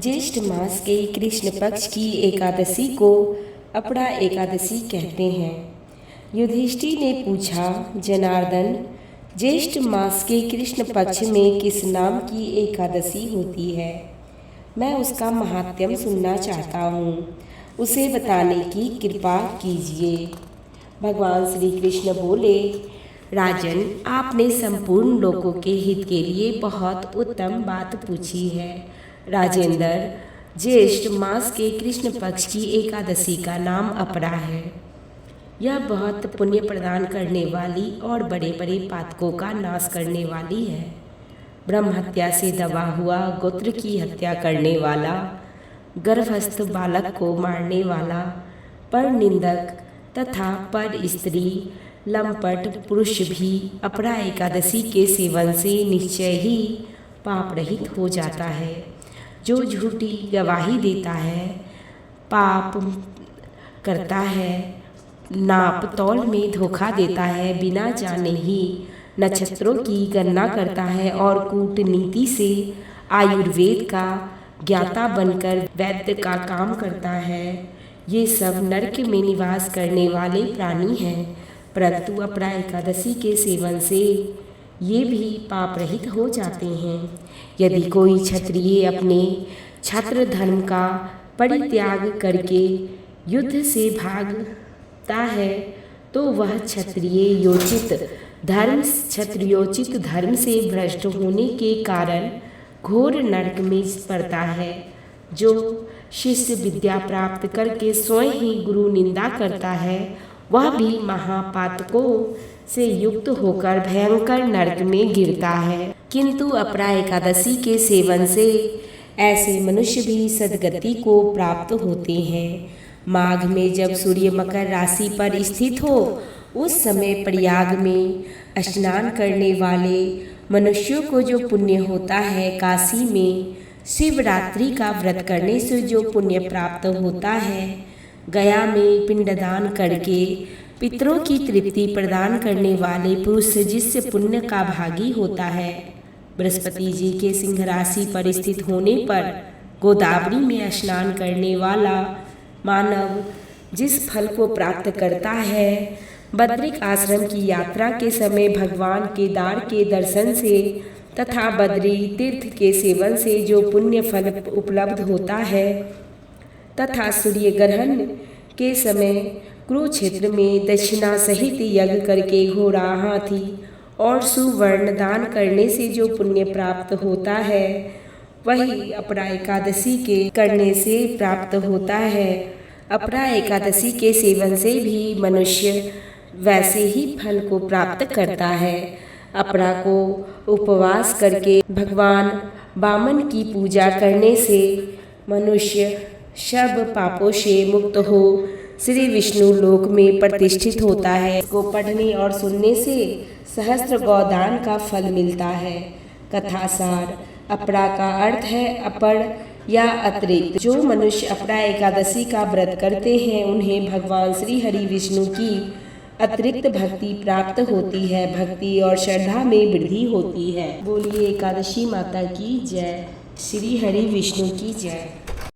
ज्येष्ठ मास के कृष्ण पक्ष की एकादशी को अपड़ा एकादशी कहते हैं। युधिष्ठिर ने पूछा, जनार्दन, ज्येष्ठ मास के कृष्ण पक्ष में किस नाम की एकादशी होती है? मैं उसका महात्म्य सुनना चाहता हूँ, उसे बताने की कृपा कीजिए। भगवान श्री कृष्ण बोले, राजन, आपने संपूर्ण लोगों के हित के लिए बहुत उत्तम बात पूछी है। राजेंद्र, ज्येष्ठ मास के कृष्ण पक्ष की एकादशी का नाम अपरा है। यह बहुत पुण्य प्रदान करने वाली और बड़े बड़े पातकों का नाश करने वाली है। ब्रह्म हत्या से दबा हुआ, गोत्र की हत्या करने वाला, गर्भस्थ बालक को मारने वाला, पर निंदक तथा पर स्त्री, लंपट पुरुष भी अपरा एकादशी के सेवन से निश्चय ही पाप रहित हो जाता है। जो झूठी गवाही देता है, पाप करता है, नाप तौल में धोखा देता है, बिना जाने ही नक्षत्रों की गणना करता है और कूटनीति से आयुर्वेद का ज्ञाता बनकर वैद्य का काम करता है, ये सब नरक में निवास करने वाले प्राणी हैं। परंतु अपरा एकादशी के सेवन से ये भी पाप रहित हो जाते हैं। यदि कोई क्षत्रिय अपने छत्र धर्म का परित्याग करके युद्ध से भागता है, तो वह क्षत्रियोचित धर्म से भ्रष्ट होने के कारण घोर नरक में पड़ता है। जो शिष्य विद्या प्राप्त करके स्वयं ही गुरु निंदा करता है, वह भी महापातकों से युक्त होकर भयंकर नरक में गिरता है। किंतु अपरा एकादशी के सेवन से ऐसे मनुष्य भी सद्गति को प्राप्त होते हैं। माघ में जब सूर्य मकर राशि पर स्थित हो, उस समय प्रयाग में स्नान करने वाले मनुष्यों को जो पुण्य होता है, काशी में शिवरात्रि का व्रत करने से जो पुण्य प्राप्त होता है, गया में पिंडदान करके पितरों की तृप्ति प्रदान करने वाले पुरुष जिससे पुण्य का भागी होता है, बृहस्पति जी के सिंह राशि पर स्थित होने पर गोदावरी में स्नान करने वाला मानव जिस फल को प्राप्त करता है, बद्रिक आश्रम की यात्रा के समय भगवान केदार के दर्शन से तथा बद्री तीर्थ के सेवन से जो पुण्य फल उपलब्ध होता है, तथा सूर्य ग्रहण के समय कुरुक्षेत्र में दक्षिणा सहित यज्ञ करके घोड़ा, हाथी और सुवर्ण दान करने से जो पुण्य प्राप्त होता है, वही अपरा एकादशी के करने से प्राप्त होता है। अपरा एकादशी के सेवन से भी मनुष्य वैसे ही फल को प्राप्त करता है। अपरा को उपवास करके भगवान वामन की पूजा करने से मनुष्य सब पापों से मुक्त हो श्री विष्णु लोक में प्रतिष्ठित होता है। इसको पढ़ने और सुनने से सहस्त्र गौदान का फल मिलता है। कथासार, अपरा का अर्थ है अपर या अतिरिक्त। जो मनुष्य अपरा एकादशी का व्रत करते हैं, उन्हें भगवान श्री हरि विष्णु की अतिरिक्त भक्ति प्राप्त होती है। भक्ति और श्रद्धा में वृद्धि होती है। बोलिए एकादशी माता की जय। श्री हरि विष्णु की जय।